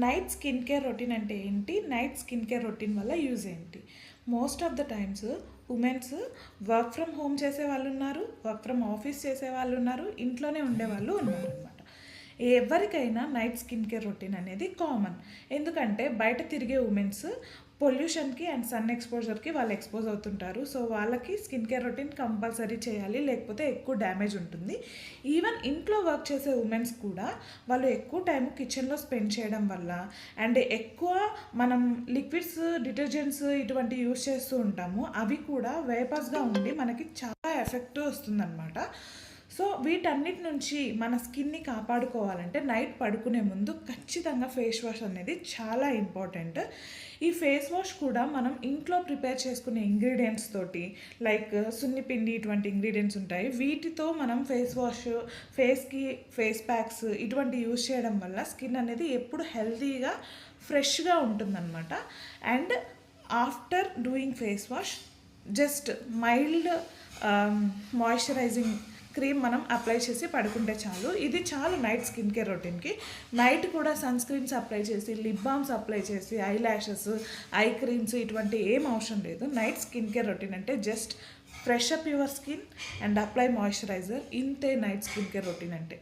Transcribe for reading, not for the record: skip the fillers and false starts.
Night skin care routine అంటే ఏంటి? Night skin care routine వల్ల యూజ్ ఏంటి? Most of the times women's work from home చేసే వాళ్ళు ఉన్నారు, వర్క్ ఫ్రమ్ ఆఫీస్ చేసే వాళ్ళు ఉన్నారు, ఇంట్లోనే ఉండేవాళ్ళు ఉన్నారు అనమాట. ఎవరికైనా నైట్ స్కిన్ కేర్ రొటీన్ అనేది కామన్. ఎందుకంటే బయట తిరిగే ఉమెన్స్ పొల్యూషన్కి అండ్ సన్ ఎక్స్పోజర్కి వాళ్ళు ఎక్స్పోజ్ అవుతుంటారు. సో వాళ్ళకి స్కిన్ కేర్ రొటీన్ కంపల్సరీ చేయాలి, లేకపోతే ఎక్కువ డ్యామేజ్ ఉంటుంది. ఈవెన్ ఇంట్లో వర్క్ చేసే ఉమెన్స్ కూడా వాళ్ళు ఎక్కువ టైం కిచెన్లో స్పెండ్ చేయడం వల్ల అండ్ ఎక్కువ మనం లిక్విడ్స్, డిటర్జెంట్స్ ఇటువంటి యూస్ చేస్తూ ఉంటాము. అవి కూడా వేపర్స్గా ఉండి మనకి చాలా ఎఫెక్ట్ వస్తుందన్నమాట. సో వీటన్నిటి నుంచి మన స్కిన్ని కాపాడుకోవాలంటే నైట్ పడుకునే ముందు ఖచ్చితంగా ఫేస్ వాష్ అనేది చాలా ఇంపార్టెంట్. ఈ ఫేస్ వాష్ కూడా మనం ఇంట్లో ప్రిపేర్ చేసుకునే ఇంగ్రీడియంట్స్ తోటి, లైక్ సున్నిపిండి ఇటువంటి ఇంగ్రీడియంట్స్ ఉంటాయి. వీటితో మనం ఫేస్ వాష్, ఫేస్కి ఫేస్ ప్యాక్స్ ఇటువంటి యూజ్ చేయడం వల్ల స్కిన్ అనేది ఎప్పుడు హెల్తీగా ఫ్రెష్గా ఉంటుందన్నమాట. And after doing face wash just mild moisturising cream మనం అప్లై చేసి పడుకుంటే చాలు. ఇది చాలు నైట్ స్కిన్ కేర్ రొటీన్కి. నైట్ కూడా సన్ స్క్రీన్స్ అప్లై చేసి, లిప్ బామ్స్ అప్లై చేసి, ఐ ల్యాషెస్, ఐ క్రీమ్స్ ఇటువంటి ఏం అవసరం లేదు. నైట్ స్కిన్ కేర్ రొటీన్ అంటే just fresh up your skin and apply moisturiser. ఇంతే నైట్ స్కిన్ కేర్ రొటీన్ అంటే.